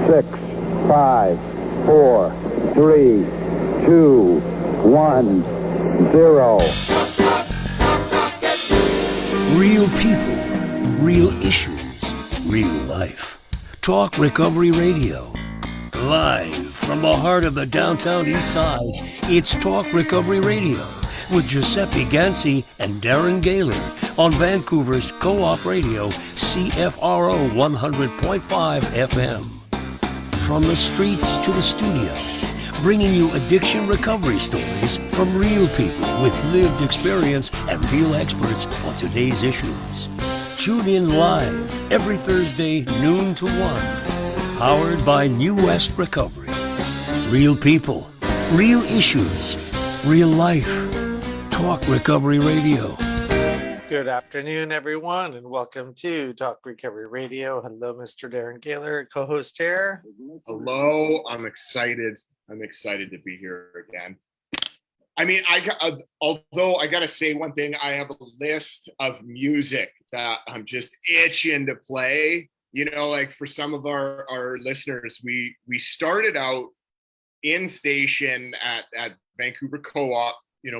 6, 5, 4, 3, 2, 1, 0. Real people, real issues, real life. Talk Recovery Radio. Live from the heart of the downtown east side, it's Talk Recovery Radio with Giuseppe Ganci and Darren Gaylor on Vancouver's Co-op Radio, CFRO 100.5 FM. From the streets to the studio, bringing you addiction recovery stories from real people with lived experience and real experts on today's issues. Tune in live every Thursday, noon to 1. Powered by New West Recovery. Real people, real issues, real life. Talk Recovery Radio. Good afternoon, everyone, and welcome to Talk Recovery Radio. Hello, Mr. Darren Gaylor, co-host here. Hello, I'm excited. I'm excited to be here again. I mean, although I got to say one thing, I have a list of music that I'm just itching to play. You know, like for some of our listeners, we started out in station at Vancouver Co-op,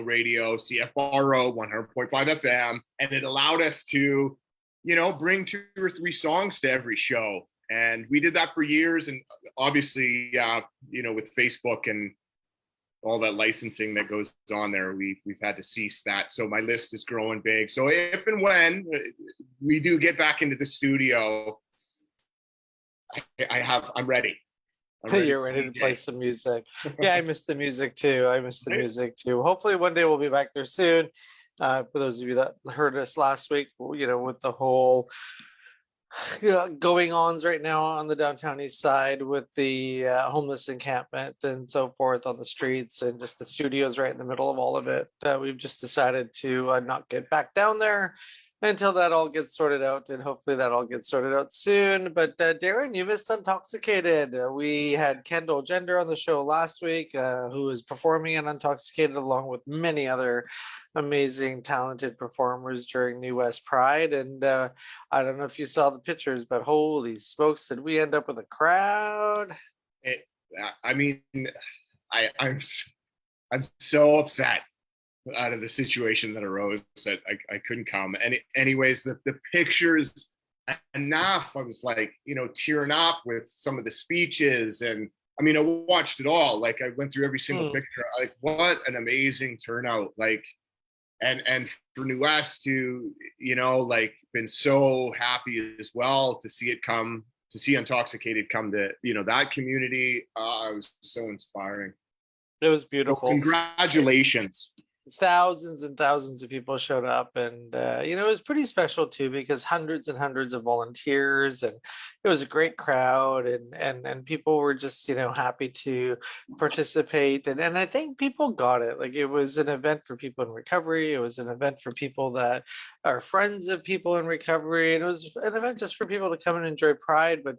radio, CFRO 100.5 FM, and it allowed us to, bring 2 or 3 songs to every show. And we did that for years. And obviously, with Facebook and all that licensing that goes on there, we've had to cease that. So my list is growing big. So if and when we do get back into the studio, I'm ready. You're ready to play some music. Yeah, I miss the music too. Hopefully one day we'll be back there soon. For those of you that heard us last week, with the whole going ons right now on the downtown east side with the homeless encampment and so forth on the streets, and just the studios right in the middle of all of it. We've just decided to not get back down there until that all gets sorted out, and hopefully that all gets sorted out soon. But Darren, you missed Untoxicated. We had Kendall Gender on the show last week, who is performing in Untoxicated along with many other amazing, talented performers during New West Pride. And I don't know if you saw the pictures, but holy smokes, did we end up with a crowd? I'm so upset out of the situation that arose that I couldn't come. And anyways, the pictures enough, I was like, tearing up with some of the speeches. And I mean, I watched it all. Like I went through every single picture. Like what an amazing turnout. Like, and for New West to, been so happy as well to see Untoxicated come to, that community. It was so inspiring. It was beautiful. Well, congratulations. Thousands and thousands of people showed up, and it was pretty special too, because hundreds and hundreds of volunteers, and it was a great crowd, and people were just happy to participate, and I think people got it. Like it was an event for people in recovery, it was an event for people that are friends of people in recovery, and it was an event just for people to come and enjoy Pride, but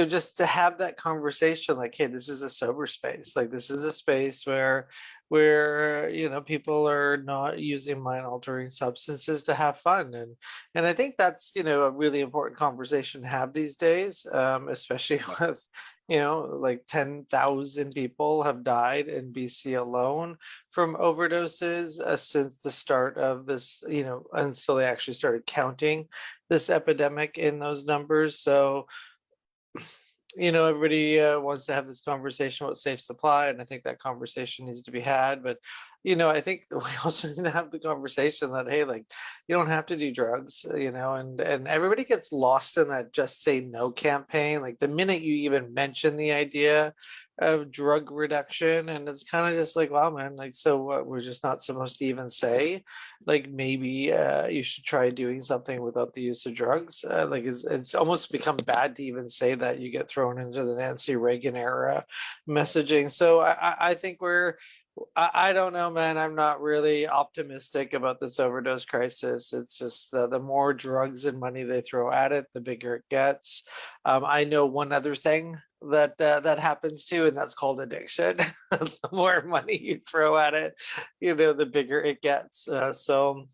just to have that conversation, like, hey, this is a sober space, like this is a space where people are not using mind-altering substances to have fun, and I think that's a really important conversation to have these days, especially with like 10,000 people have died in BC alone from overdoses since the start of this, until they actually started counting this epidemic in those numbers. So everybody wants to have this conversation about safe supply, and I think that conversation needs to be had. But I think we also need to have the conversation that, hey, like, you don't have to do drugs, and everybody gets lost in that just say no campaign. Like the minute you even mention the idea of drug reduction, and it's kind of just like, wow, man, like, so what, we're just not supposed to even say, like, maybe you should try doing something without the use of drugs. Like it's almost become bad to even say that. You get thrown into the Nancy Reagan era messaging. So I think I don't know, man. I'm not really optimistic about this overdose crisis. It's just the more drugs and money they throw at it, the bigger it gets. I know one other thing that happens too, and that's called addiction. The more money you throw at it, the bigger it gets. So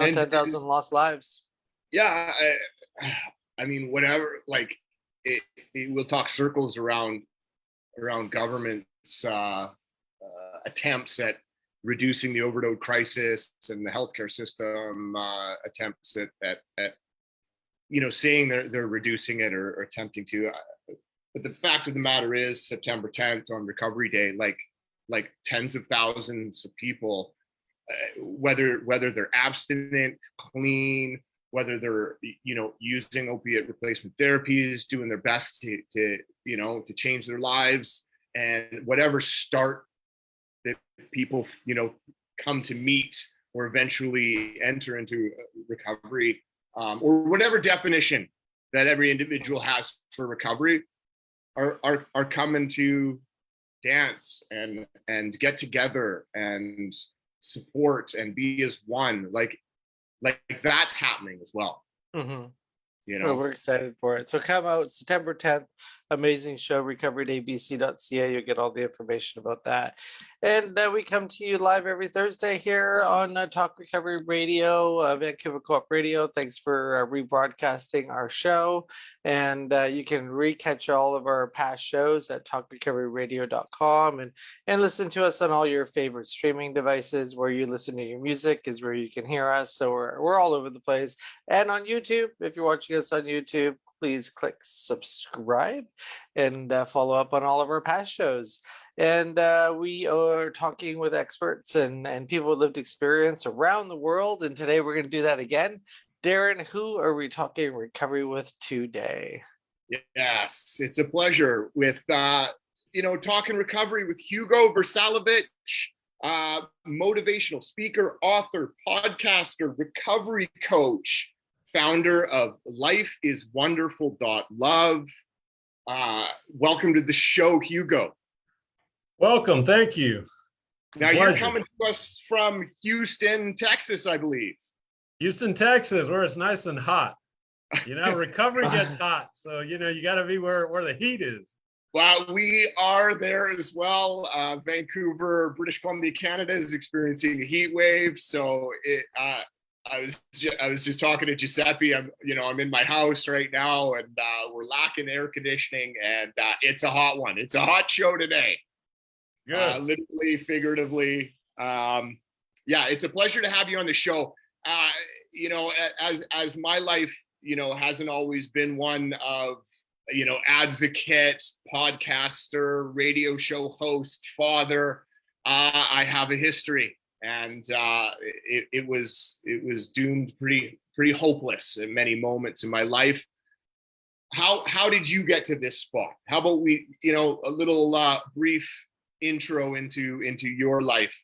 10,000 lost lives. Yeah, I mean, whatever. Like we'll talk circles around government's attempts at reducing the overdose crisis and the healthcare system attempts at saying they're reducing it or attempting to. But the fact of the matter is, September 10th on Recovery Day, like tens of thousands of people, whether they're abstinent, clean, whether they're using opiate replacement therapies, doing their best to change their lives, and whatever start that people come to meet or eventually enter into recovery, or whatever definition that every individual has for recovery, are coming to dance and get together and support and be as one. Like that's happening as well. Mm-hmm. Well, we're excited for it. So come out September 10th. Amazing show, recoverydaybc.ca. You'll get all the information about that. And we come to you live every Thursday here on Talk Recovery Radio, Vancouver Co-op Radio. Thanks for rebroadcasting our show. And you can catch all of our past shows at talkrecoveryradio.com and listen to us on all your favorite streaming devices. Where you listen to your music is where you can hear us. So we're all over the place. And on YouTube, if you're watching us on YouTube, please click subscribe and follow up on all of our past shows. And we are talking with experts and people with lived experience around the world. And today we're going to do that again. Darren, who are we talking recovery with today? Yes, it's a pleasure with, talking recovery with Hugo Vrsalovic, motivational speaker, author, podcaster, recovery coach, founder of lifeiswonderful.love. Welcome to the show, Hugo. Welcome. Thank you. Now you're coming to us from Houston, Texas, I believe. Houston, Texas, where it's nice and hot. Recovery gets hot. So, you got to be where the heat is. Well, we are there as well. Vancouver, British Columbia, Canada is experiencing a heat wave. So I was just talking to Giuseppe. I'm in my house right now, and we're lacking air conditioning, and it's a hot one. It's a hot show today. Good. Literally, figuratively. It's a pleasure to have you on the show. As my life, hasn't always been one of, advocate, podcaster, radio show host, father. I have a history. And it was doomed pretty hopeless at many moments in my life. How did you get to this spot? How about we, a little brief intro into your life,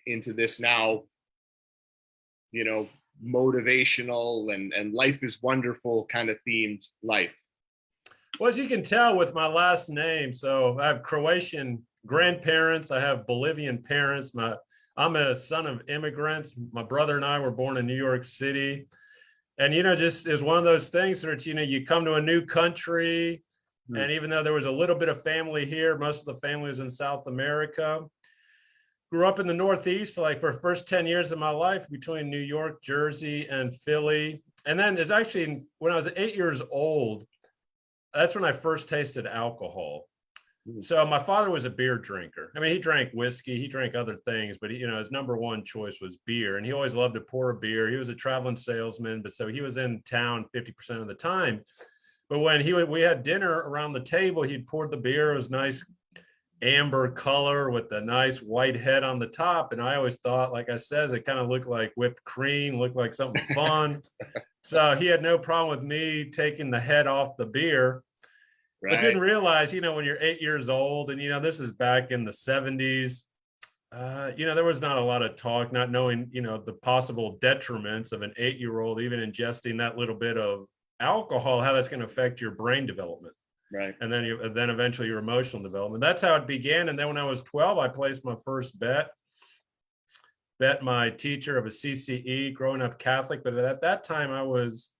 into this now, motivational and life is wonderful kind of themed life. Well, as you can tell with my last name, so I have Croatian grandparents. I have Bolivian parents. I'm a son of immigrants. My brother and I were born in New York City. And, just is one of those things that, you come to a new country. And even though there was a little bit of family here, most of the family was in South America. Grew up in the Northeast, for the first 10 years of my life between New York, Jersey, and Philly. And then there's actually, when I was 8 years old, that's when I first tasted alcohol. So my father was a beer drinker. I mean, he drank whiskey, he drank other things, but his number one choice was beer. And he always loved to pour a beer. He was a traveling salesman, but so he was in town 50% of the time. But when we had dinner around the table, he'd poured the beer. It was nice amber color with a nice white head on the top. And I always thought, like I said, it kind of looked like whipped cream, looked like something fun. So he had no problem with me taking the head off the beer. Right. But didn't realize, when you're 8 years old and, this is back in the 70s, there was not a lot of talk, not knowing, the possible detriments of an 8-year-old, even ingesting that little bit of alcohol, how that's going to affect your brain development. Right. And then eventually your emotional development. That's how it began. And then when I was 12, I placed my first bet my teacher of a CCE, growing up Catholic. But at that time I was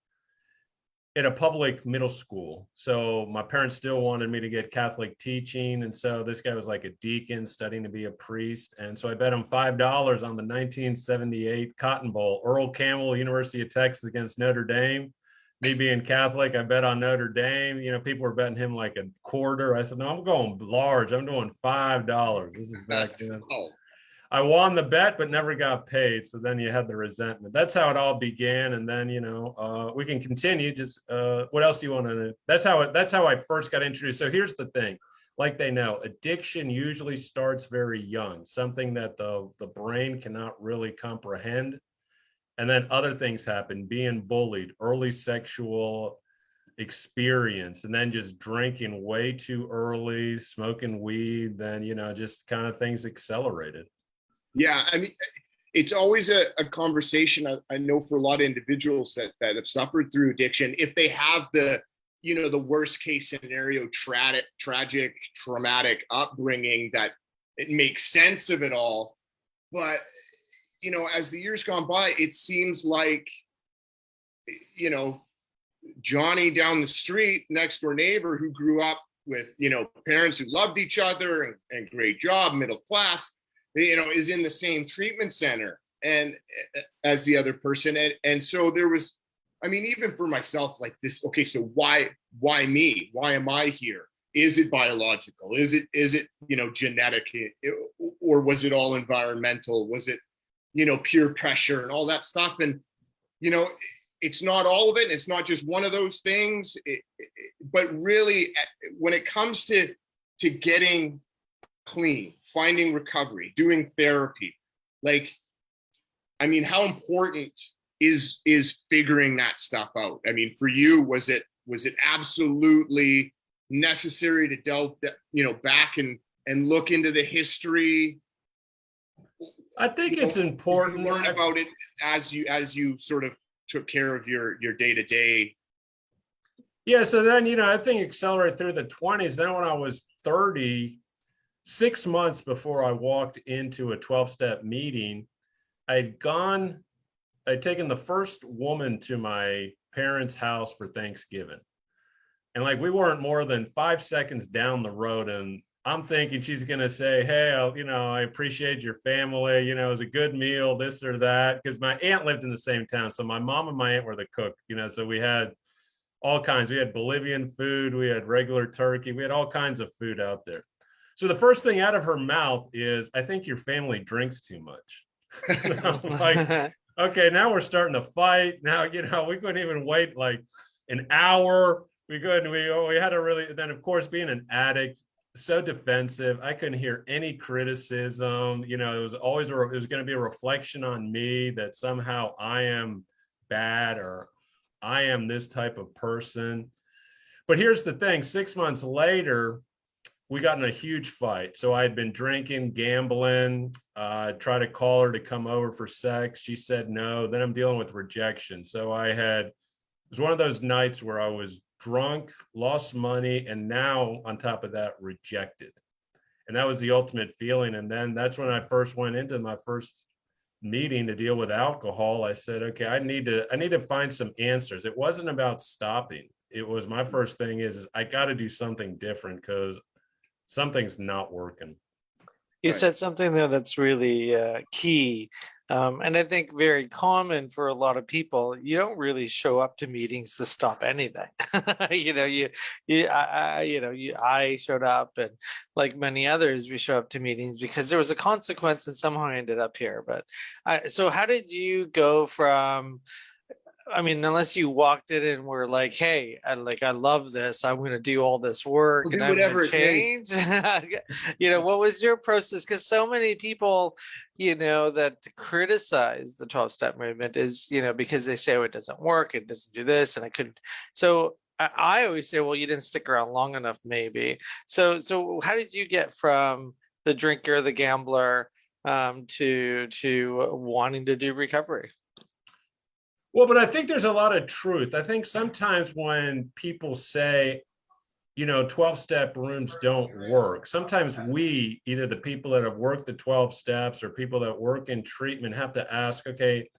in a public middle school. So my parents still wanted me to get Catholic teaching. And so this guy was like a deacon studying to be a priest. And so I bet him $5 on the 1978 Cotton Bowl, Earl Campbell, University of Texas against Notre Dame. me being Catholic, I bet on Notre Dame. You know, people were betting him like a quarter. I said, no, I'm going large. I'm doing $5. This is back then. Oh, I won the bet, but never got paid. So then you had the resentment. That's how it all began. And then, you know, we can continue. Just what else do you want to know? That's how I first got introduced. So here's the thing. Like they know, addiction usually starts very young, something that the brain cannot really comprehend. And then other things happen, being bullied, early sexual experience, and then just drinking way too early, smoking weed, then, you know, just kind of things accelerated. yeah. I mean, it's always a conversation. I know for a lot of individuals that have suffered through addiction, if they have the, you know, the worst case scenario, tragic, traumatic upbringing, that it makes sense of it all. But, you know, as the years gone by, it seems like, you know, Johnny down the street, next door neighbor who grew up with, you know, parents who loved each other and great job, middle class, you know, is in the same treatment center and as the other person. And so there was, I mean, even for myself, like this, okay, so why me? Why am I here? Is it biological? Is it, you know, genetic, or was it all environmental? Was it, you know, peer pressure and all that stuff? And, you know, it's not all of it. It's not just one of those things, but really when it comes to getting clean, finding recovery, doing therapy, like, I mean, how important is figuring that stuff out? I mean, for you, was it absolutely necessary to delve, you know, back and look into the history? I think it's important. Learn about it as you sort of took care of your day-to-day. Yeah, so then, you know, I think accelerate through the 20s. Then when I was 30, 6 months before I walked into a 12-step meeting, I'd taken the first woman to my parents' house for Thanksgiving. And like, we weren't more than 5 seconds down the road, and I'm thinking she's going to say, hey, you know, I appreciate your family. You know, it was a good meal, this or that. Because my aunt lived in the same town. So my mom and my aunt were the cook, you know, so we had all kinds. We had Bolivian food. We had regular turkey. We had all kinds of food out there. So the first thing out of her mouth is, I think your family drinks too much. I'm like, okay, now we're starting to fight. Now, you know, we couldn't even wait like an hour. We couldn't, we had to really, then of course, being an addict, so defensive. I couldn't hear any criticism. You know, it was always, it was going to be a reflection on me that somehow I am bad or I am this type of person. But here's the thing, 6 months later, we got in a huge fight. So I had been drinking, gambling, tried to call her to come over for sex. She said no. Then I'm dealing with rejection. So it was one of those nights where I was drunk, lost money, and now on top of that, rejected. And that was the ultimate feeling. And then that's when I first went into my first meeting to deal with alcohol. I said, okay, I need to find some answers. It wasn't about stopping. It was, my first thing is I got to do something different because something's not working. You said something there that's really key. And I think very common for a lot of people. You don't really show up to meetings to stop anything. I showed up, and like many others, we show up to meetings because there was a consequence, and somehow I ended up here. But so how did you go from, I mean, unless you walked in and were like, hey, I love this, I'm going to do all this work and I'm going to change. You know, what was your process? Because so many people, you know, that criticize the 12-step movement is, you know, because they say, oh, it doesn't work, it doesn't do this, and I couldn't. So I always say, well, you didn't stick around long enough, maybe. So how did you get from the drinker, the gambler, to wanting to do recovery? Well, but I think there's a lot of truth. I think sometimes when people say, you know, 12-step rooms don't work, sometimes we, either the people that have worked the 12 steps or people that work in treatment, have to ask, okay,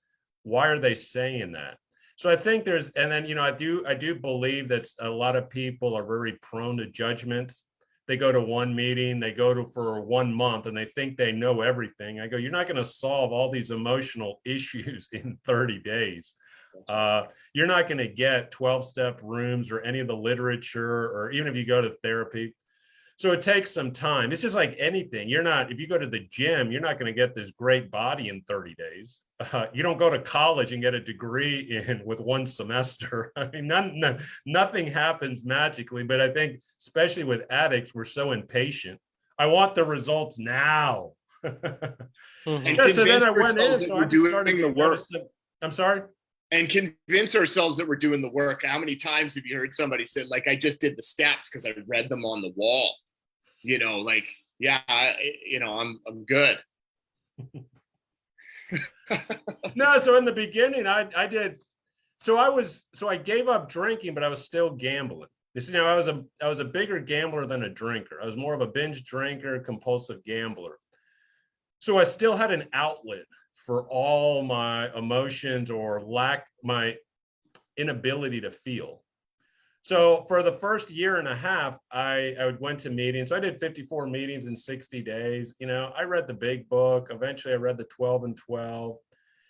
why are they saying that? So I think there's, and then, you know, I do believe that a lot of people are very prone to judgments. They go to one meeting, they go to for 1 month, and they think they know everything. I go, you're not going to solve all these emotional issues in 30 days. You're not going to get 12-step rooms or any of the literature, or even if you go to therapy. So it takes some time. It's just like anything. If you go to the gym, you're not going to get this great body in 30 days. You don't go to college and get a degree with one semester. I mean, nothing happens magically, but I think especially with addicts, we're so impatient. I want the results now. And Yeah, so then I convince went in, ourselves that so we're I just started doing to the work. notice I'm sorry? And convince ourselves that we're doing the work. How many times have you heard somebody say, like, I just did the steps because I read them on the wall? You know, like, yeah, I'm good. No, so in the beginning, I gave up drinking, but I was still gambling. I was a bigger gambler than a drinker. I was more of a binge drinker, compulsive gambler. So I still had an outlet for all my emotions or my inability to feel. So for the first year and a half, I went to meetings. So I did 54 meetings in 60 days. I read the big book. Eventually I read the 12 and 12.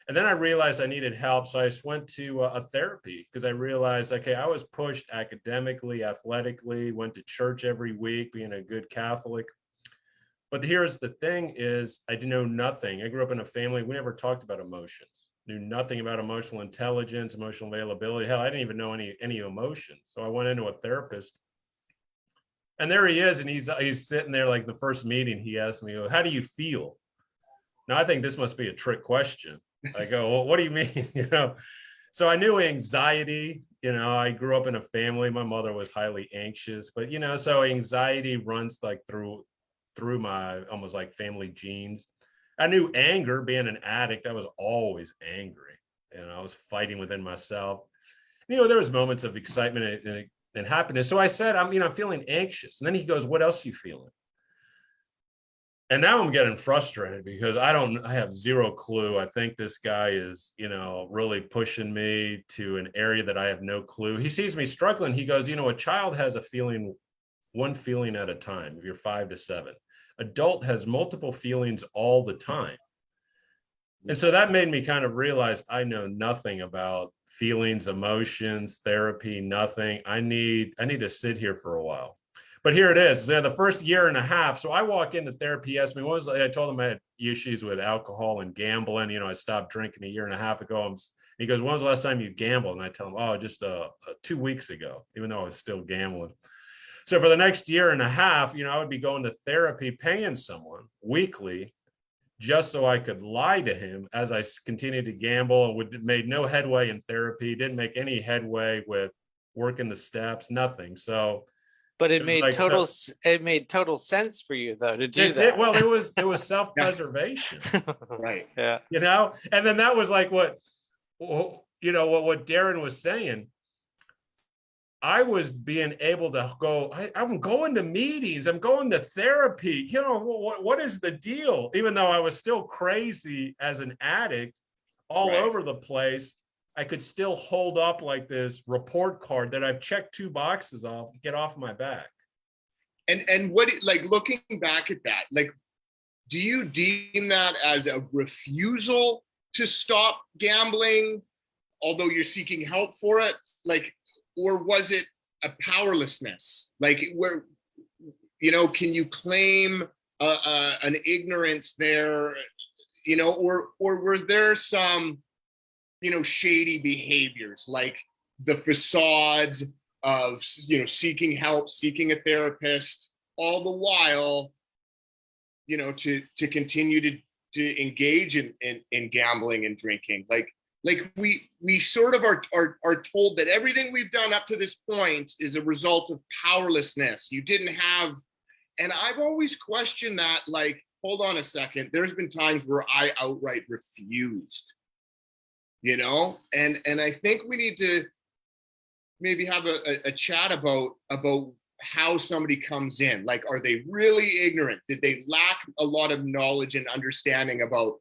And then I realized I needed help. So I went to a therapy because I realized, okay, I was pushed academically, athletically, went to church every week, being a good Catholic. But here's the thing is I didn't know nothing. I grew up in a family, we never talked about emotions, knew nothing about emotional intelligence, emotional availability. Hell, I didn't even know any emotions. So I went into a therapist. And there he is, and he's sitting there like the first meeting, he asked me, how do you feel? Now, I think this must be a trick question. I go, well, what do you mean? So I knew anxiety. I grew up in a family. My mother was highly anxious, but so anxiety runs like through my almost like family genes. I knew anger. Being an addict, I was always angry, and I was fighting within myself. There was moments of excitement and happiness. So I said, I'm feeling anxious. And then he goes, what else are you feeling? And now I'm getting frustrated because I have zero clue. I think this guy is, really pushing me to an area that I have no clue. He sees me struggling. He goes, a child has a feeling, one feeling at a time, if you're 5 to 7. Adult has multiple feelings all the time. And so that made me kind of realize I know nothing about feelings, emotions, therapy, nothing. I need to sit here for a while. But here it is. The first year and a half. So I walk into therapy. He asked me, I told him I had issues with alcohol and gambling. I stopped drinking a year and a half ago. He goes, when was the last time you gambled? And I tell him, just 2 weeks ago, even though I was still gambling. So for the next year and a half, I would be going to therapy, paying someone weekly just so I could lie to him as I continued to gamble, and made no headway in therapy, didn't make any headway with working the steps, nothing. So, but it made total sense for you though to do that. Well, it was self-preservation. Right. Yeah. And then that was like what Darren was saying. I was being able to go, I'm going to meetings, I'm going to therapy. What is the deal? Even though I was still crazy as an addict all over the place, I could still hold up like this report card that I've checked 2 boxes off, get off my back. And what, like, looking back at that, like, do you deem that as a refusal to stop gambling, although you're seeking help for it? Like, or was it a powerlessness? Like, where, can you claim an ignorance there, or were there some, shady behaviors, like the facade of, seeking help, seeking a therapist, all the while, to continue to engage in gambling and drinking? Like we sort of are told that everything we've done up to this point is a result of powerlessness. You didn't have, and I've always questioned that, like, hold on a second. There's been times where I outright refused, and I think we need to maybe have a chat about how somebody comes in. Like, are they really ignorant? Did they lack a lot of knowledge and understanding about,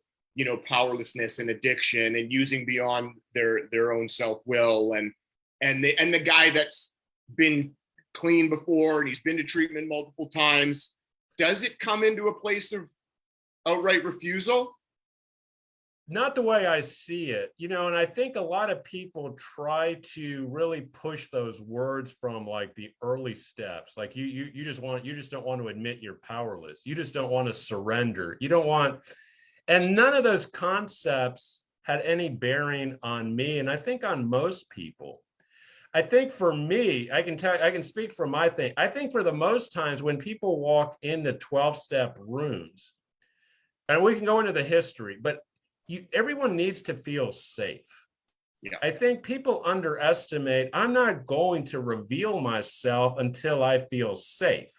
powerlessness and addiction and using beyond their own self-will, and the guy that's been clean before and he's been to treatment multiple times, does it come into a place of outright refusal? Not the way I see it, you know, and I think a lot of people try to really push those words from like the early steps. Like you just don't want to admit you're powerless. You just don't want to surrender. You don't want, and none of those concepts had any bearing on me. And I think on most people. I think for me, I can speak for my thing. I think for the most times when people walk into 12-step rooms, and we can go into the history, but everyone needs to feel safe. Yeah. I think people underestimate, I'm not going to reveal myself until I feel safe.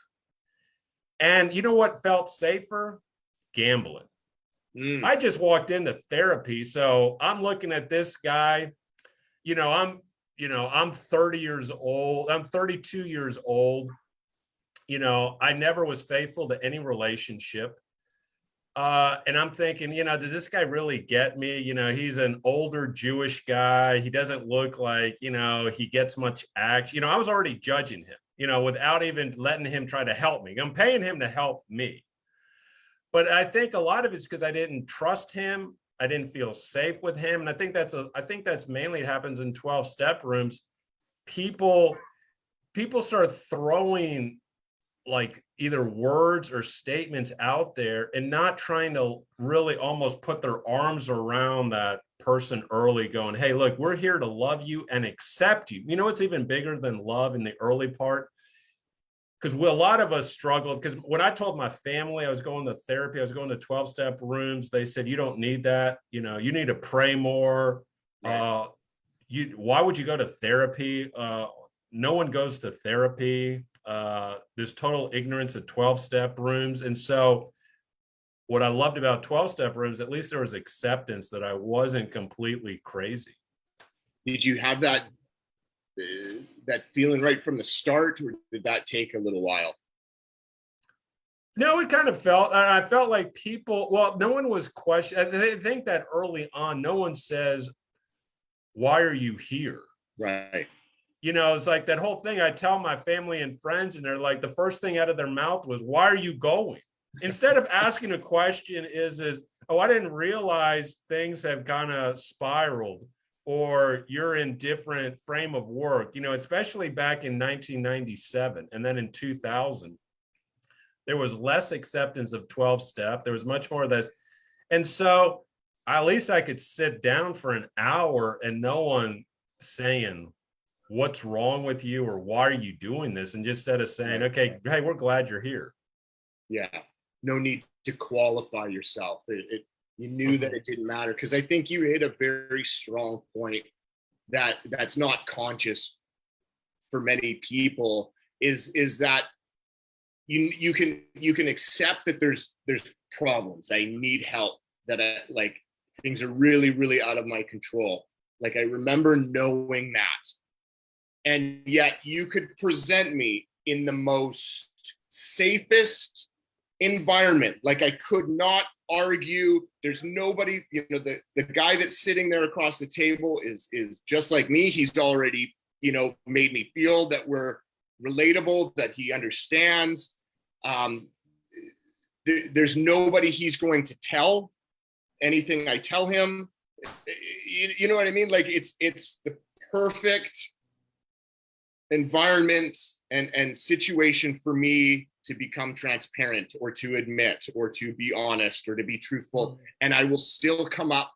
And you know what felt safer? Gambling. I just walked into therapy. So I'm looking at this guy, I'm 30 years old. I'm 32 years old. I never was faithful to any relationship. And I'm thinking, does this guy really get me? He's an older Jewish guy. He doesn't look like, he gets much action. I was already judging him, without even letting him try to help me. I'm paying him to help me. But I think a lot of it's because I didn't trust him. I didn't feel safe with him. And I think that's mainly happens in 12-step rooms. People start throwing like either words or statements out there and not trying to really almost put their arms around that person early, going, hey, look, we're here to love you and accept you. It's even bigger than love in the early part. Because a lot of us struggled, because when I told my family I was going to therapy, I was going to 12-step rooms, they said, you don't need that. You need to pray more. Right. Why would you go to therapy? No one goes to therapy. There's total ignorance at 12-step rooms. And so what I loved about 12-step rooms, at least there was acceptance that I wasn't completely crazy. Did you have that feeling right from the start, or did that take a little while? No, it kind of I felt like no one was questioning. I think that early on, no one says, why are you here? Right. It's like that whole thing. I tell my family and friends, and they're like, the first thing out of their mouth was, why are you going? Instead of asking a question is, oh, I didn't realize things have kind of spiraled, or you're in different frame of work, especially back in 1997. And then in 2000, there was less acceptance of 12-step. There was much more of this. And so at least I could sit down for an hour and no one saying, what's wrong with you? Or why are you doing this? And just instead of saying, okay, hey, we're glad you're here. Yeah. No need to qualify yourself. You knew that it didn't matter, because I think you hit a very strong point that's not conscious for many people, is that you can accept that there's problems. I need help, that things are really, really out of my control. Like, I remember knowing that. And yet you could present me in the most safest environment. Like, I could not argue. There's nobody, the guy that's sitting there across the table is just like me. He's already, made me feel that we're relatable, that he understands. There's nobody he's going to tell anything I tell him. You know what I mean? Like, it's the perfect environment and situation for me to become transparent, or to admit, or to be honest, or to be truthful. And I will still come up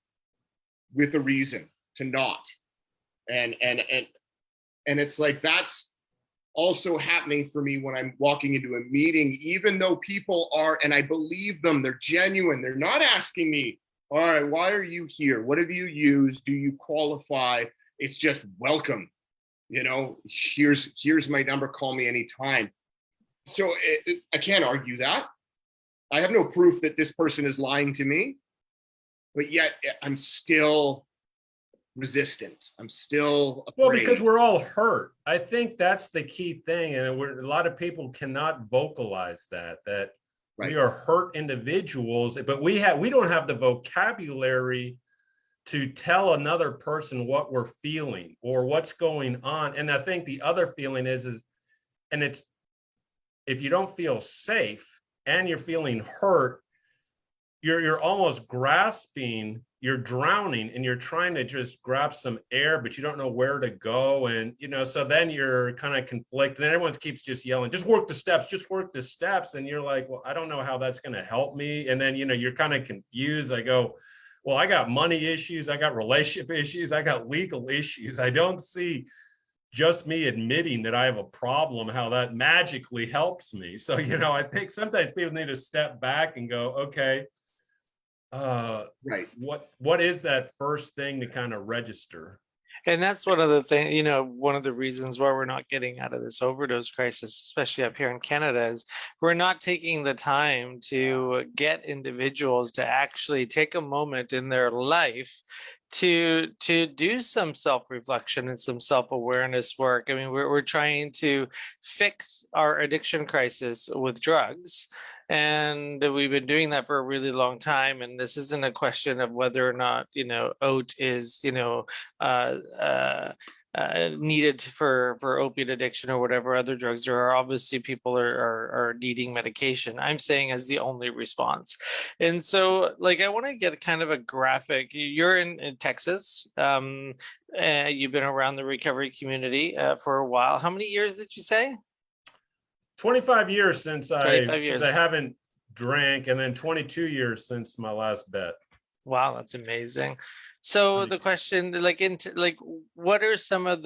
with a reason to not. And it's like, that's also happening for me when I'm walking into a meeting, even though people are, and I believe them, they're genuine. They're not asking me, all right, why are you here? What have you used? Do you qualify? It's just, welcome. Here's my number. Call me anytime. So I can't argue that. I have no proof that this person is lying to me, but yet I'm still resistant. I'm still afraid. Well, because we're all hurt. I think that's the key thing. And a lot of people cannot vocalize that right. We are hurt individuals, but we don't have the vocabulary to tell another person what we're feeling or what's going on. And I think the other feeling is it's, if you don't feel safe and you're feeling hurt, you're almost grasping, you're drowning and you're trying to just grab some air, but you don't know where to go. And, so then you're kind of conflicted, and everyone keeps just yelling, just work the steps, just work the steps. And you're like, well, I don't know how that's going to help me. And then, you're kind of confused. I go, well, I got money issues. I got relationship issues. I got legal issues. I don't see just me admitting that I have a problem, how that magically helps me. So, I think sometimes people need to step back and go, okay, right. What is that first thing to kind of register? And that's one of the things, one of the reasons why we're not getting out of this overdose crisis, especially up here in Canada, is we're not taking the time to get individuals to actually take a moment in their life to do some self-reflection and some self-awareness work. I mean, we're trying to fix our addiction crisis with drugs. And we've been doing that for a really long time. And this isn't a question of whether or not, oat is, needed for opiate addiction or whatever other drugs there are. Obviously, people are needing medication. I'm saying as the only response. And so, I want to get kind of a graphic. You're in Texas. You've been around the recovery community for a while. How many years did you say? 25 years since I haven't drank, and then 22 years since my last bet. Wow, that's amazing. So the question, what are some of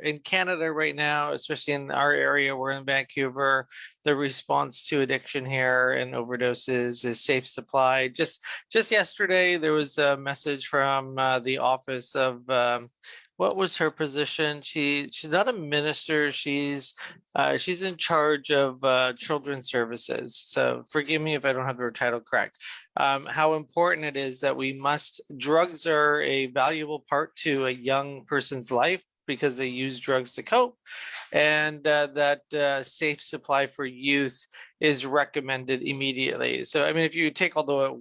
in Canada right now, especially in our area, we're in Vancouver, the response to addiction here and overdoses is safe supply. Just yesterday, there was a message from the office of what was her position? She's not a minister. She's in charge of children's services. So forgive me if I don't have her title correct. How important it is that drugs are a valuable part to a young person's life because they use drugs to cope, and that safe supply for youth is recommended immediately. So, I mean, if you take all the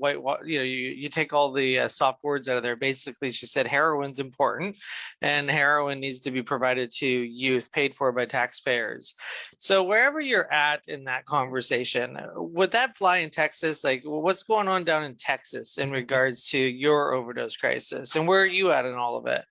you take all the soft words out of there, basically she said heroin's important and heroin needs to be provided to youth, paid for by taxpayers. So wherever you're at in that conversation, would that fly in Texas? Like, what's going on down in Texas in regards to your overdose crisis, and where are you at in all of it?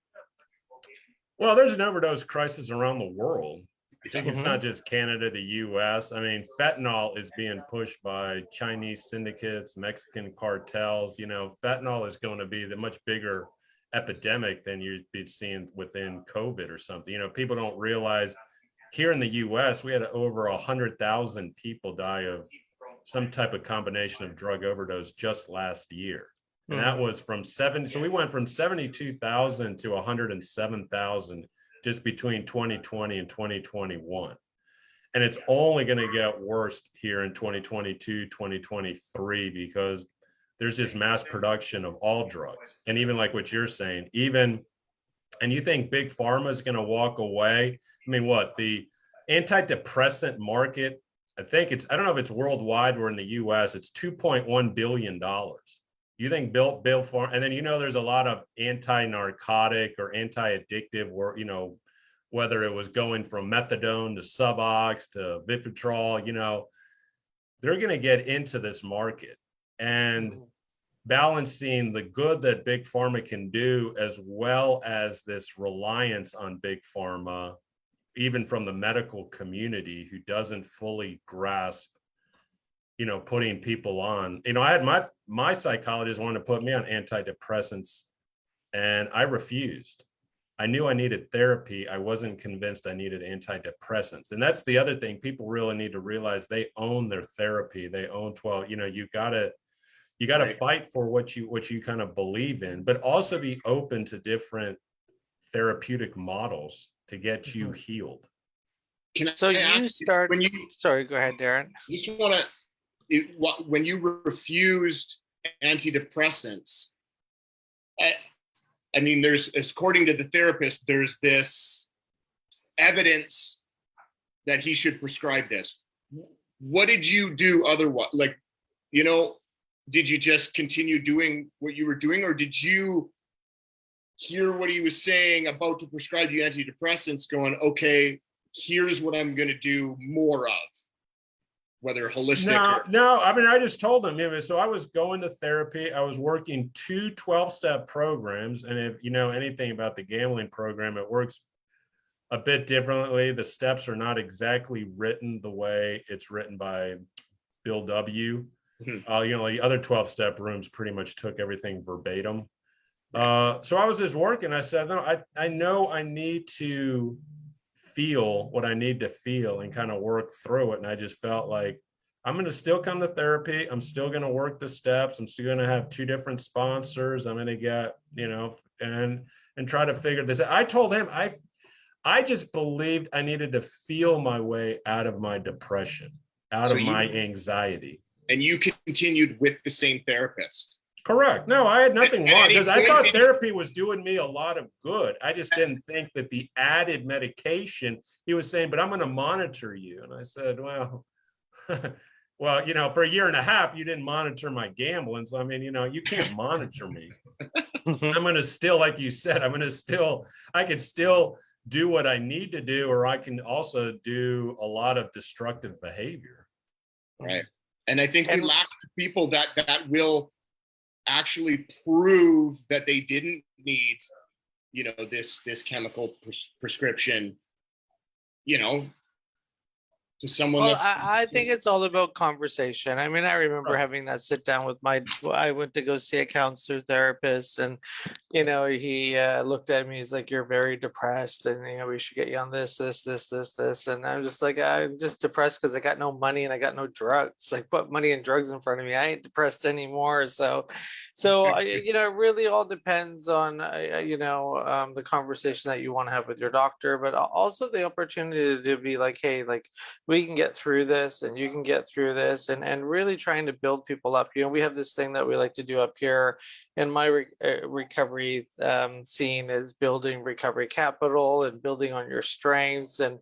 Well, there's an overdose crisis around the world. I think it's not just Canada, the US. I mean, fentanyl is being pushed by Chinese syndicates, Mexican cartels. Fentanyl is going to be the much bigger epidemic than you'd be seeing within COVID or something. People don't realize here in the US, we had over 100,000 people die of some type of combination of drug overdose just last year. And that was so we went from 72,000 to 107,000 just between 2020 and 2021. And it's only going to get worse here in 2022, 2023, because there's just mass production of all drugs. And even like what you're saying, and you think big pharma is going to walk away? I mean, what, the antidepressant market, I don't know if it's worldwide or in the US, it's $2.1 billion. You think Bill Farm, and then there's a lot of anti-narcotic or anti-addictive, or whether it was going from methadone to Subox to Vivitrol, they're going to get into this market, and balancing the good that big pharma can do as well as this reliance on big pharma, even from the medical community who doesn't fully grasp putting people on. I had my psychologist wanted to put me on antidepressants, and I refused. I knew I needed therapy. I wasn't convinced I needed antidepressants. And that's the other thing. People really need to realize they own their therapy. They own 12, you gotta fight for what you kind of believe in, but also be open to different therapeutic models to get you healed. Sorry, go ahead, Darren. Just want to, when you refused antidepressants, I mean, according to the therapist, there's this evidence that he should prescribe this. What did you do otherwise? Did you just continue doing what you were doing, or did you hear what he was saying about to prescribe you antidepressants going, okay, here's what I'm going to do more of? whether holistic No, or no. I mean, I just told him, so I was going to therapy. I was working 2 12-step programs. And if you know anything about the gambling program, it works a bit differently. The steps are not exactly written the way it's written by Bill W. The other 12-step rooms pretty much took everything verbatim. So I was just working. I said, no, I know I need to feel what I need to feel and kind of work through it. And I just felt like I'm going to still come to therapy. I'm still going to work the steps. I'm still going to have 2 different sponsors. I'm going to get, and try to figure this out. I told him I just believed I needed to feel my way out of my depression, out of my anxiety. And you continued with the same therapist. Correct. No, I had nothing wrong because I thought therapy was doing me a lot of good. I just didn't think that the added medication, he was saying, but I'm going to monitor you. And I said, well, for a year and a half, you didn't monitor my gambling. So, I mean, you can't monitor me. I'm going to still, like you said, I could still do what I need to do, or I can also do a lot of destructive behavior. Right. And I think we lack people that will actually prove that they didn't need, this chemical prescription, to someone Well, I think it's all about conversation. I mean, I remember having that sit down with I went to go see a counselor therapist, and, he looked at me, he's like, you're very depressed, and, we should get you on this. And I'm just like, I'm just depressed because I got no money and I got no drugs. Like, put money and drugs in front of me. I ain't depressed anymore. So it really all depends on, the conversation that you want to have with your doctor, but also the opportunity to be like, hey, like, we can get through this and you can get through this, and really trying to build people up. We have this thing that we like to do up here in my recovery scene, is building recovery capital and building on your strengths. And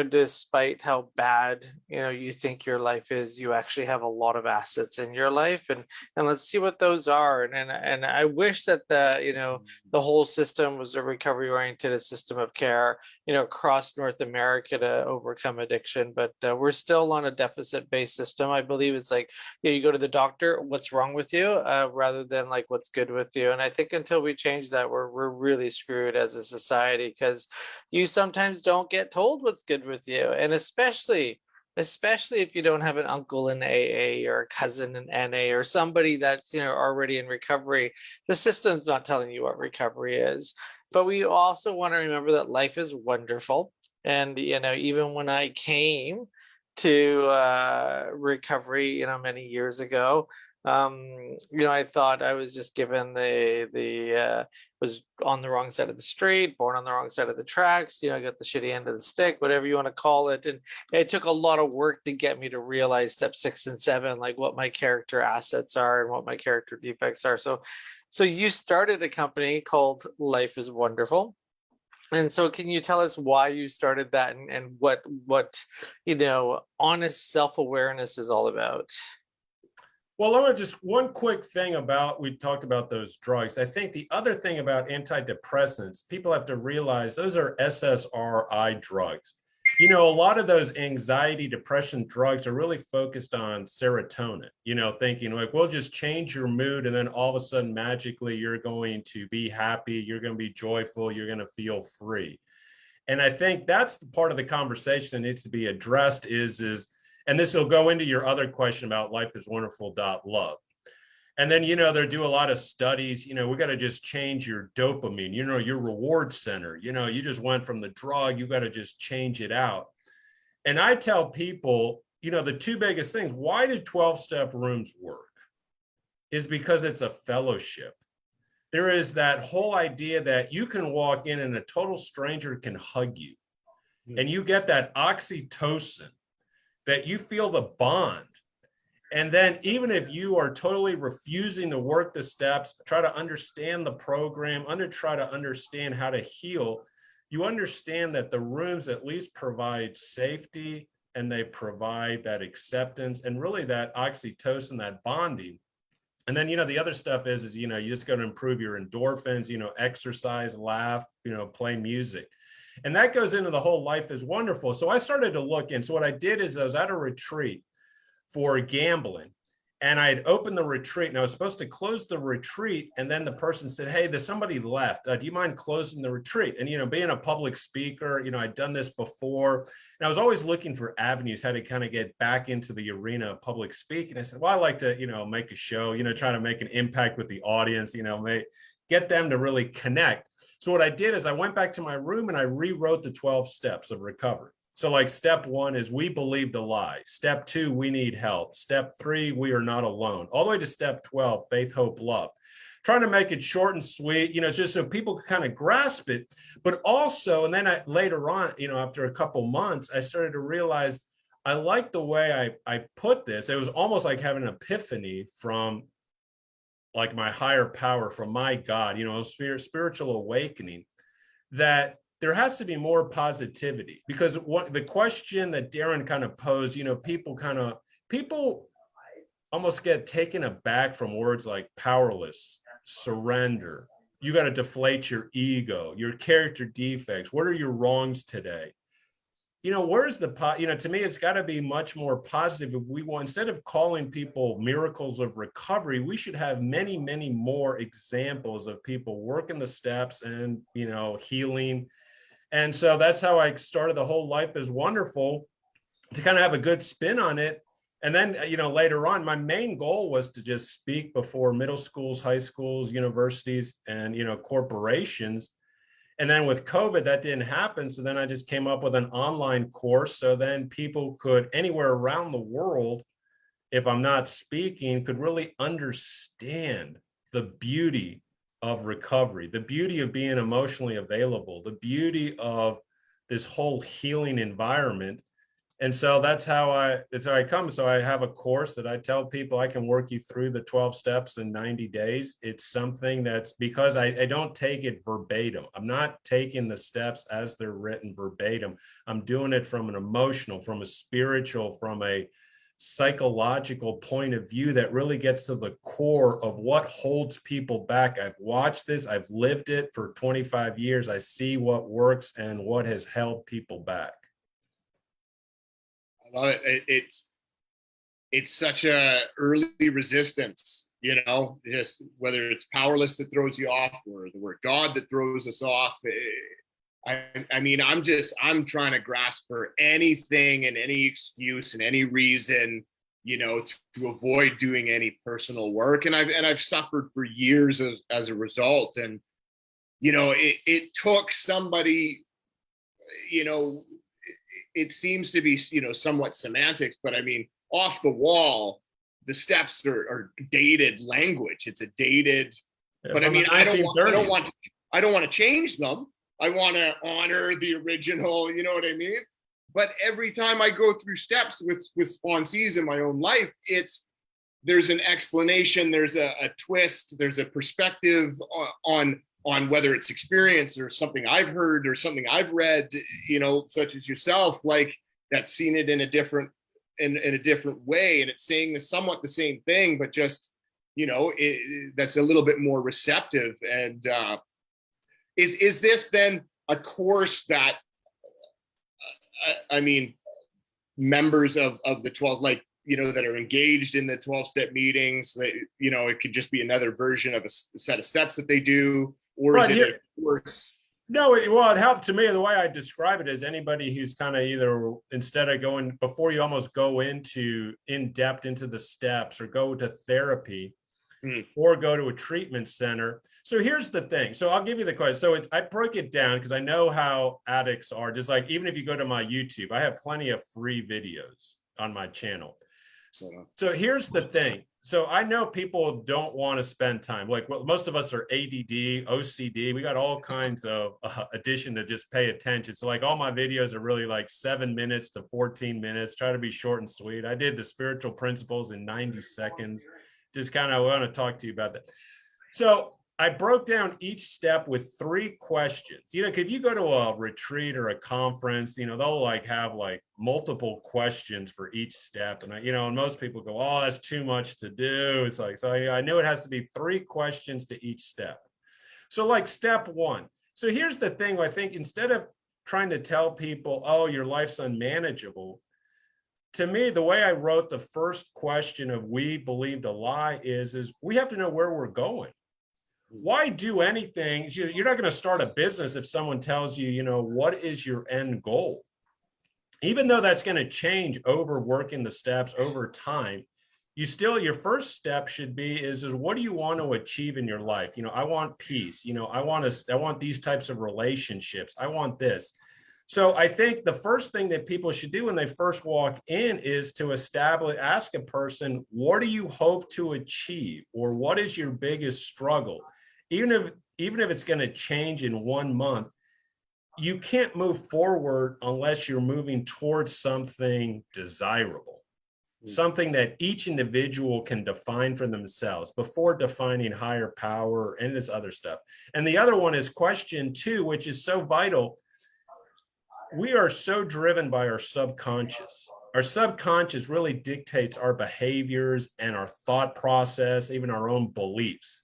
despite how bad you think your life is, you actually have a lot of assets in your life, and let's see what those are. And I wish that the whole system was a recovery oriented system of care across North America to overcome addiction, but we're still on a deficit based system. I believe it's like you go to the doctor, what's wrong with you, rather than like what's good with you. And I think until we change that, we're really screwed as a society, because you sometimes don't get told what's good with you, and especially if you don't have an uncle in AA or a cousin in NA or somebody that's already in recovery. The system's not telling you what recovery is. But we also want to remember that life is wonderful, and even when I came to recovery many years ago, I thought I was just given was on the wrong side of the street, born on the wrong side of the tracks, got the shitty end of the stick, whatever you want to call it. And it took a lot of work to get me to realize step 6 and 7, like what my character assets are and what my character defects are. So you started a company called Life is Wonderful. And so can you tell us why you started that, and what honest self-awareness is all about? Well, I want just one quick thing we talked about those drugs. I think the other thing about antidepressants, people have to realize those are SSRI drugs. A lot of those anxiety, depression drugs are really focused on serotonin, thinking like, we'll just change your mood, and then all of a sudden, magically, you're going to be happy, you're going to be joyful, you're going to feel free. And I think that's the part of the conversation that needs to be addressed is and this will go into your other question about lifeiswonderful.love. And then, they do a lot of studies, we got to just change your dopamine, your reward center, you just went from the drug, you got to just change it out. And I tell people, the 2 biggest things, why do 12-step rooms work is because it's a fellowship. There is that whole idea that you can walk in and a total stranger can hug you, and you get that oxytocin, that you feel the bond. And then even if you are totally refusing to work the steps, try to understand the program, try to understand how to heal, you understand that the rooms at least provide safety, and they provide that acceptance and really that oxytocin, that bonding. And then, the other stuff is you just got to improve your endorphins, exercise, laugh, play music. And that goes into the whole Life is Wonderful. So I started to look in. So what I did is I was at a retreat for gambling. And I had opened the retreat and I was supposed to close the retreat. And then the person said, hey, there's somebody left. Do you mind closing the retreat? And, being a public speaker, I'd done this before. And I was always looking for avenues, how to kind of get back into the arena of public speaking. I said, well, I like to, make a show, try to make an impact with the audience, get them to really connect. So what I did is I went back to my room and I rewrote the 12 steps of recovery. So like step 1 is we believe the lie. Step 2, we need help. Step 3, we are not alone. All the way to step 12, faith, hope, love. Trying to make it short and sweet, just so people can kind of grasp it. But also, and then later on, after a couple months, I started to realize I like the way I put this. It was almost like having an epiphany from like my higher power, from my God, spiritual awakening, that there has to be more positivity. Because what the question that Darren kind of posed, people almost get taken aback from words like powerless, surrender. You got to deflate your ego, your character defects. What are your wrongs today? Where's the, to me, it's got to be much more positive. If we want, instead of calling people miracles of recovery, we should have many, many more examples of people working the steps and, healing. And so that's how I started the whole Life is Wonderful, to kind of have a good spin on it. And then, later on, my main goal was to just speak before middle schools, high schools, universities, and, corporations. And then with COVID, that didn't happen. So then I just came up with an online course. So then people could, anywhere around the world, if I'm not speaking, could really understand the beauty of recovery, the beauty of being emotionally available, the beauty of this whole healing environment. And so that's how I come. So I have a course that I tell people I can work you through the 12 steps in 90 days. It's something that's, because I don't take it verbatim. I'm not taking the steps as they're written verbatim. I'm doing it from an emotional, from a spiritual, from a psychological point of view that really gets to the core of what holds people back. I've watched this, I've lived it for 25 years. I see what works and what has held people back. I love it. It's such a early resistance, just whether it's powerless that throws you off or the word God that throws us off. I'm trying to grasp for anything and any excuse and any reason, to avoid doing any personal work. And I've suffered for years as a result. And, it took somebody, it seems to be, somewhat semantics, but off the wall, the steps are dated language. It's a dated, but I don't want to change them. I want to honor the original, you know what I mean? But every time I go through steps with sponsees in my own life, there's an explanation, there's a twist, there's a perspective on whether it's experience or something I've heard or something I've read, such as yourself, like that's seen it in a different way, and it's saying somewhat the same thing, but just that's a little bit more receptive. And is this then a course that members of the 12, like that are engaged in the 12-step meetings, it could just be another version of a set of steps that they do, or is it a course? No, it helped to me. The way I describe it is anybody who's kind of either, instead of going, before you almost go into in depth into the steps or go to therapy or go to a treatment center. So here's the thing. So I'll give you the question. So I break it down because I know how addicts are. Just like, even if you go to my YouTube, I have plenty of free videos on my channel. So here's the thing. So I know people don't want to spend time. Like, well, most of us are ADD, OCD. We got all kinds of addition to just pay attention. So like all my videos are really like 7 minutes to 14 minutes. Try to be short and sweet. I did the spiritual principles in 90 seconds. Just kind of want to talk to you about that. So I broke down each step with 3 questions. If you go to a retreat or a conference, they'll have multiple questions for each step. And and most people go, oh, that's too much to do. It's like, so I knew it has to be 3 questions to each step. So like step 1. So here's the thing. I think instead of trying to tell people, oh, your life's unmanageable, to me, the way I wrote the first question of we believed a lie is we have to know where we're going. Why do anything? You're not going to start a business if someone tells you, you know, what is your end goal? Even though that's going to change over working the steps over time, your first step should be is what do you want to achieve in your life? You know, I want peace. You know, I want these types of relationships. I want this. So I think the first thing that people should do when they first walk in is to ask a person, what do you hope to achieve? Or what is your biggest struggle? Even if it's going to change in 1 month, you can't move forward unless you're moving towards something desirable, something that each individual can define for themselves before defining higher power and this other stuff. And the other one is question 2, which is so vital. We are so driven by our subconscious. Our subconscious really dictates our behaviors and our thought process, even our own beliefs.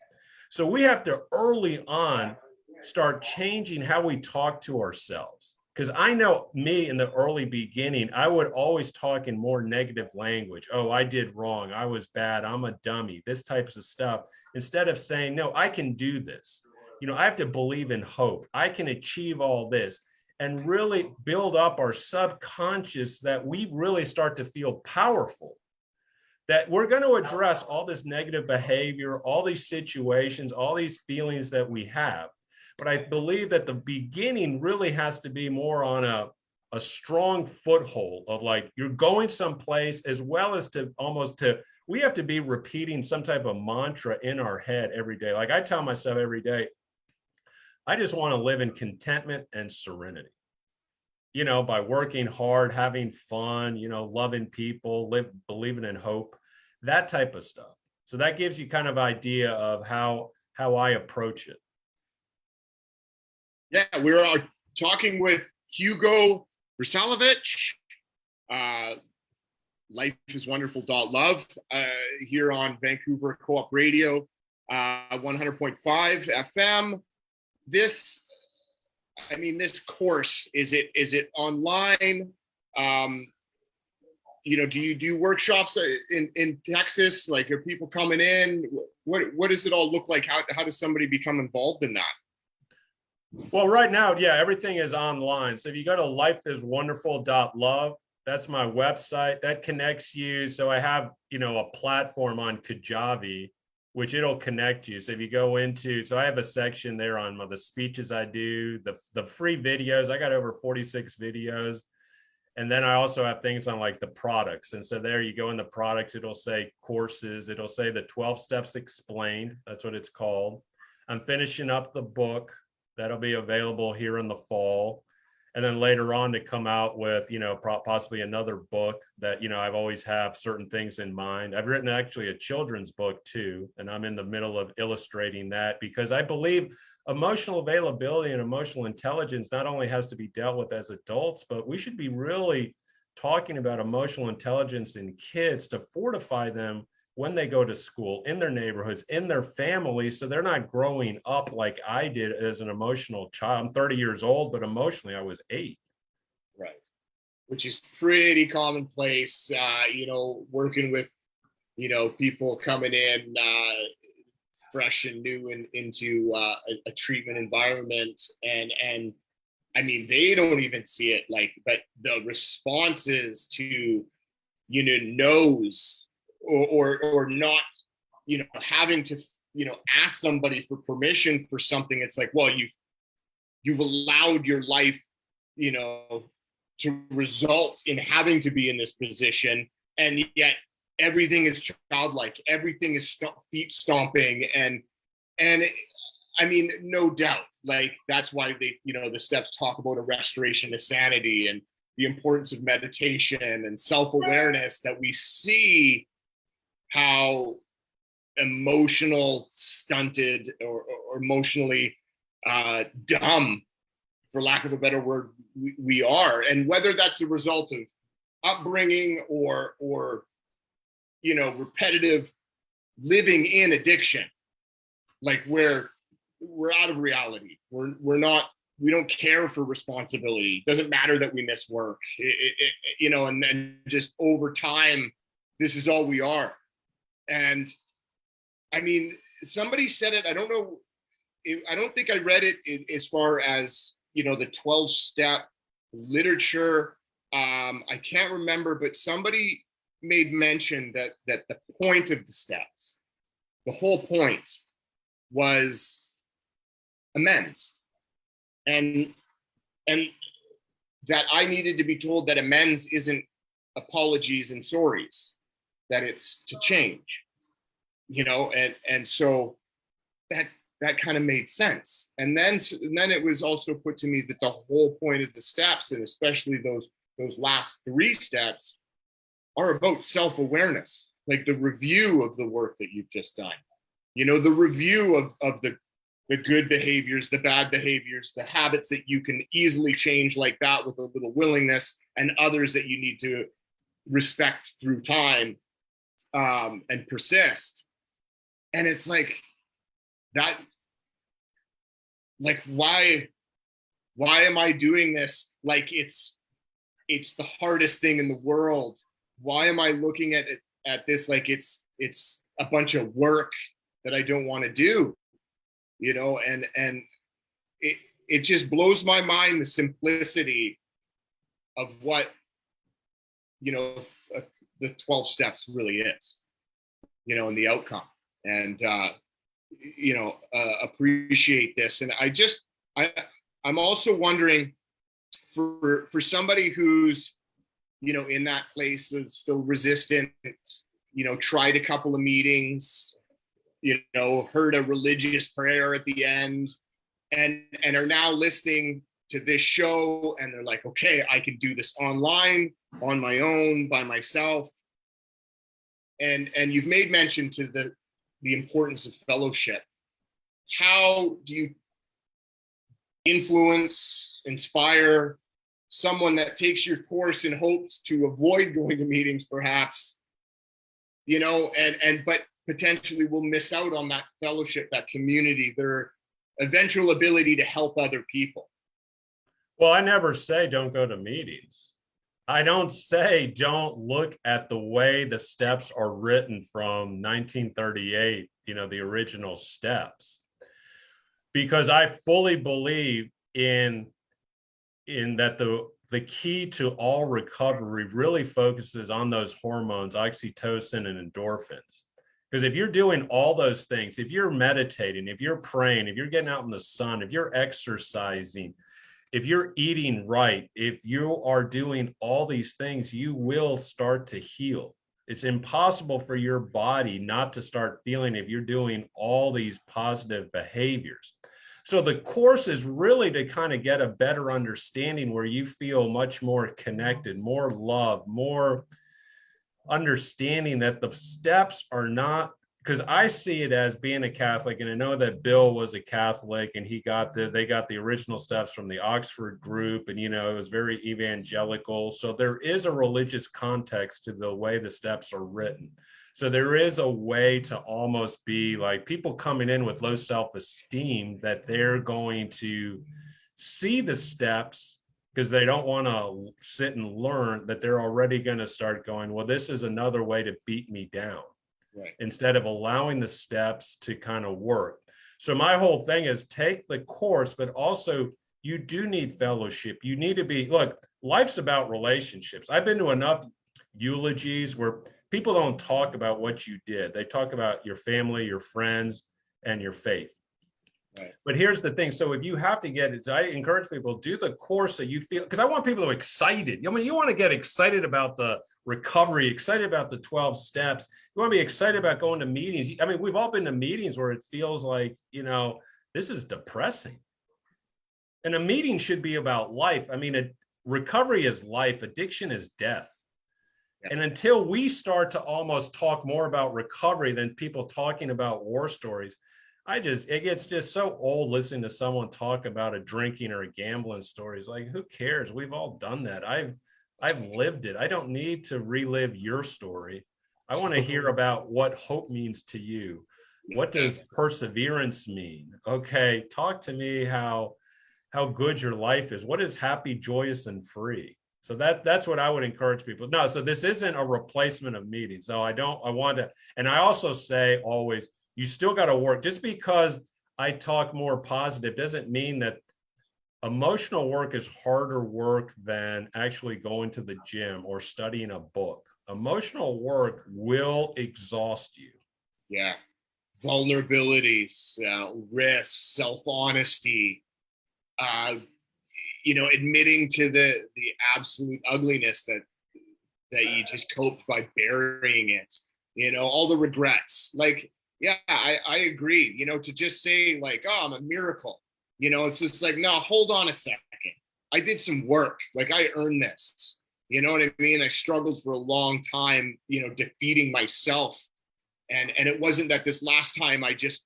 So we have to early on start changing how we talk to ourselves. Because I know me in the early beginning, I would always talk in more negative language. Oh, I did wrong. I was bad. I'm a dummy. This types of stuff. Instead of saying, no, I can do this. You know, I have to believe in hope. I can achieve all this. And really build up our subconscious that we really start to feel powerful, that we're going to address all this negative behavior, all these situations, all these feelings that we have. But I believe that the beginning really has to be more on a strong foothold of like, you're going someplace, as well as we have to be repeating some type of mantra in our head every day. Like I tell myself every day, I just want to live in contentment and serenity, you know, by working hard, having fun, you know, loving people, believing in hope, that type of stuff. So that gives you kind of idea of how I approach it. Yeah, we're talking with Hugo Vrsalovic, Life is Wonderful. Love, here on Vancouver Co-op Radio, 100.5 FM. This course, is it online? You know, do you do workshops in Texas? Like, are people coming in? What does it all look like? How does somebody become involved in that? Well, right now, yeah, everything is online. So if you go to lifeiswonderful.love, that's my website. That connects you. So I have, you know, a platform on Kajabi, which it'll connect you. So if you go into, so I have a section there on the speeches I do, the free videos. I got over 46 videos. And then I also have things on like the products. And so there you go in the products, it'll say courses. It'll say the 12 steps explained. That's what it's called. I'm finishing up the book. That'll be available here in the fall. And then later on to come out with, you know, possibly another book that, you know, I've always have certain things in mind. I've written actually a children's book too, and I'm in the middle of illustrating that because I believe emotional availability and emotional intelligence not only has to be dealt with as adults, but we should be really talking about emotional intelligence in kids to fortify them when they go to school, in their neighborhoods, in their families, so they're not growing up like I did as an emotional child. I'm 30 years old, but emotionally I was 8. Right. Which is pretty commonplace, you know, working with, you know, people coming in fresh and new into a treatment environment. And I mean, they don't even see it like, but the responses to, you know, no's, or not, you know, having to, you know, ask somebody for permission for something. It's like, well, you've allowed your life, you know, to result in having to be in this position, and yet everything is childlike, everything is feet stomping, and I mean, no doubt, like that's why they, you know, the steps talk about a restoration to sanity and the importance of meditation and self-awareness, that we see how emotional stunted or emotionally dumb, for lack of a better word, we are. And whether that's a result of upbringing or you know, repetitive living in addiction, like we're out of reality. We're not we don't care for responsibility. It doesn't matter that we miss work, you know, and then just over time, this is all we are. And I mean, somebody said it, I don't know, I don't think I read it as far as, you know, the 12-step literature. I can't remember, but somebody made mention that the point of the steps, the whole point was amends. And that I needed to be told that amends isn't apologies and sorries, that it's to change, you know, and so that kind of made sense. And then it was also put to me that the whole point of the steps, and especially those last 3 steps, are about self-awareness, like the review of the work that you've just done, you know, the review of the good behaviors, the bad behaviors, the habits that you can easily change like that with a little willingness, and others that you need to respect through time, and persist. And it's like that, like, why am I doing this? Like it's the hardest thing in the world. Why am I looking at this like it's a bunch of work that I don't want to do? You know, and it just blows my mind, the simplicity of what, you know, the 12 steps really is, you know, and the outcome. And you know, appreciate this. And I'm also wondering for somebody who's, you know, in that place of still resistant, you know, tried a couple of meetings, you know, heard a religious prayer at the end, and are now listening to this show, and they're like, okay, I can do this online, on my own, by myself. And you've made mention to the importance of fellowship. How do you influence, inspire someone that takes your course in hopes to avoid going to meetings, perhaps, you know, but potentially will miss out on that fellowship, that community, their eventual ability to help other people? Well, I never say don't go to meetings. I don't say don't look at the way the steps are written from 1938, you know, the original steps, because I fully believe in that the key to all recovery really focuses on those hormones, oxytocin and endorphins. Because if you're doing all those things, if you're meditating, if you're praying, if you're getting out in the sun, if you're exercising, if you're eating right, if you are doing all these things, you will start to heal. It's impossible for your body not to start feeling if you're doing all these positive behaviors. So the course is really to kind of get a better understanding where you feel much more connected, more love, more understanding that the steps are not, because I see it as being a Catholic, and I know that Bill was a Catholic, and they got the original steps from the Oxford group, and, you know, it was very evangelical. So there is a religious context to the way the steps are written. So there is a way to almost be like people coming in with low self-esteem, that they're going to see the steps because they don't want to sit and learn, that they're already going to start going, well, this is another way to beat me down. Right. Instead of allowing the steps to kind of work. So my whole thing is take the course, but also you do need fellowship. You need to be, look, life's about relationships. I've been to enough eulogies where people don't talk about what you did. They talk about your family, your friends, and your faith. Right. But here's the thing. So if you have to get it, I encourage people, do the course so you feel, because I want people to be excited. I mean, you want to get excited about the recovery, excited about the 12 steps. You want to be excited about going to meetings. I mean, we've all been to meetings where it feels like, you know, this is depressing. And a meeting should be about life. I mean, recovery is life. Addiction is death. Yeah. And until we start to almost talk more about recovery than people talking about war stories, it gets just so old listening to someone talk about a drinking or a gambling story. It's like, who cares? We've all done that. I've lived it. I don't need to relive your story. I want to hear about what hope means to you. What does perseverance mean? Okay, talk to me how how good your life is. What is happy, joyous, and free? So that's what I would encourage people. No, so this isn't a replacement of meetings. So I want to, and I also say always, you still got to work. Just because I talk more positive doesn't mean that emotional work is harder work than actually going to the gym or studying a book. Emotional work will exhaust you. Yeah. Vulnerabilities, risks, self-honesty, admitting to the absolute ugliness that you just coped by burying it, all the regrets. Like, yeah, I agree, to just say like, oh, I'm a miracle, it's just like, no, hold on a second. I did some work, like I earned this, you know what I mean? I struggled for a long time, defeating myself. And it wasn't that this last time I just,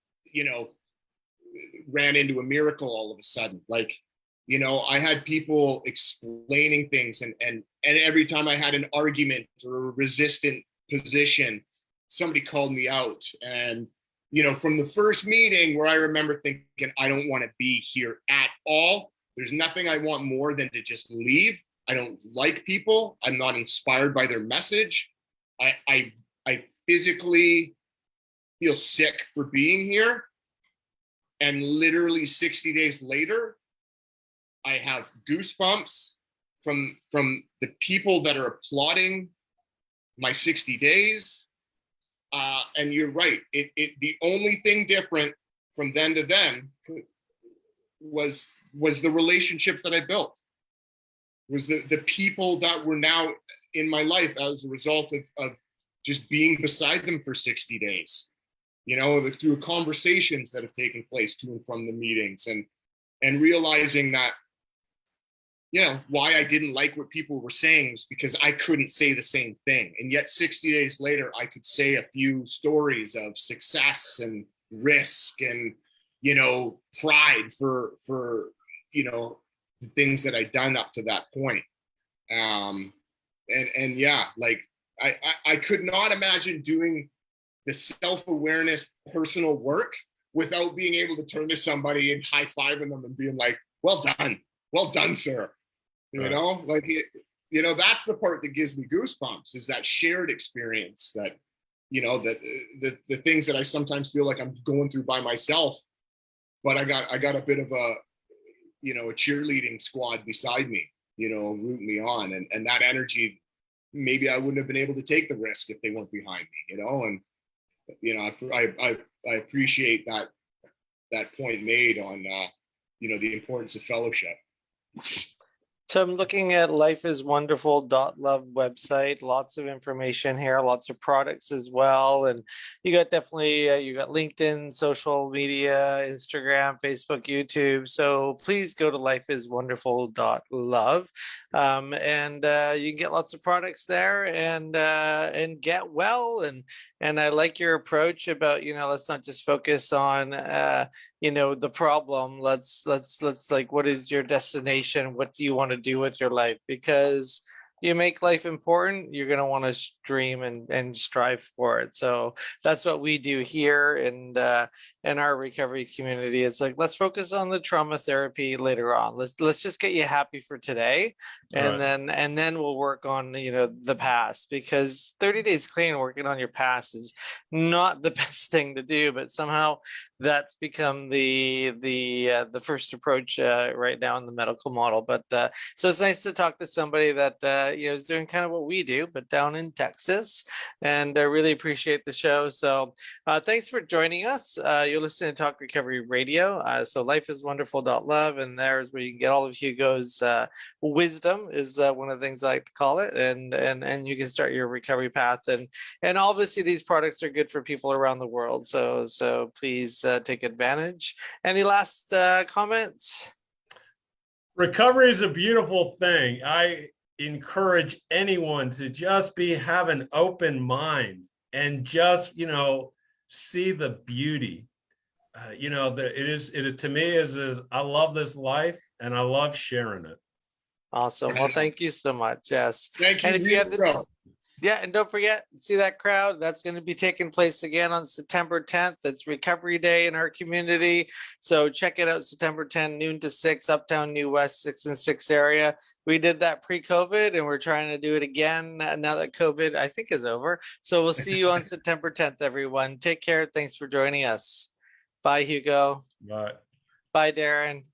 ran into a miracle all of a sudden. Like, I had people explaining things and every time I had an argument or a resistant position, somebody called me out. And, from the first meeting where I remember thinking, I don't want to be here at all. There's nothing I want more than to just leave. I don't like people. I'm not inspired by their message. I physically feel sick for being here. And literally 60 days later, I have goosebumps from the people that are applauding my 60 days. And you're right. The only thing different from then to then was the relationship that I built. Was the people that were now in my life as a result of just being beside them for 60 days. Through conversations that have taken place to and from the meetings and realizing that, why I didn't like what people were saying was because I couldn't say the same thing. And yet 60 days later, I could say a few stories of success and risk and, pride for the things that I'd done up to that point. And yeah, like I could not imagine doing the self-awareness personal work without being able to turn to somebody and high-fiving them and being like, well done, sir. That's the part that gives me goosebumps, is that shared experience that, that the things that I sometimes feel like I'm going through by myself, but I got a bit of a cheerleading squad beside me, rooting me on, and that energy, maybe I wouldn't have been able to take the risk if they weren't behind me, and I appreciate that point made on the importance of fellowship. So I'm looking at lifeiswonderful.love website, lots of information here, lots of products as well. And you got definitely, you got LinkedIn, social media, Instagram, Facebook, YouTube. So please go to lifeiswonderful.love and you can get lots of products there and get well. And I like your approach about, let's not just focus on, the problem. Let's like, what is your destination? What do you want to do with your life? Because you make life important, you're going to want to stream and strive for it. So that's what we do here in our recovery community. It's like, let's focus on the trauma therapy later on. Let's just get you happy for today. And then we'll work on, the past, because 30 days clean, working on your past is not the best thing to do, but somehow that's become the first approach right now in the medical model. But so it's nice to talk to somebody that is doing kind of what we do, but down in Texas. And I really appreciate the show. So thanks for joining us. You're listening to Talk Recovery Radio. So lifeiswonderful.love, and there's where you can get all of Hugo's wisdom, is one of the things I like to call it, and you can start your recovery path. And obviously these products are good for people around the world. So please take advantage. Any last comments? Recovery is a beautiful thing. I encourage anyone to just have an open mind and just, see the beauty. It to me is I love this life and I love sharing it. Awesome. Well, thank you so much. Yes. Thank you. And if you have Yeah, and don't forget, see that crowd? That's going to be taking place again on September 10th. It's Recovery Day in our community. So check it out, September 10, noon to 6, Uptown New West, 6 and 6 area. We did that pre-COVID, and we're trying to do it again now that COVID, I think, is over. So we'll see you on September 10th, everyone. Take care. Thanks for joining us. Bye, Hugo. But Bye, Darren.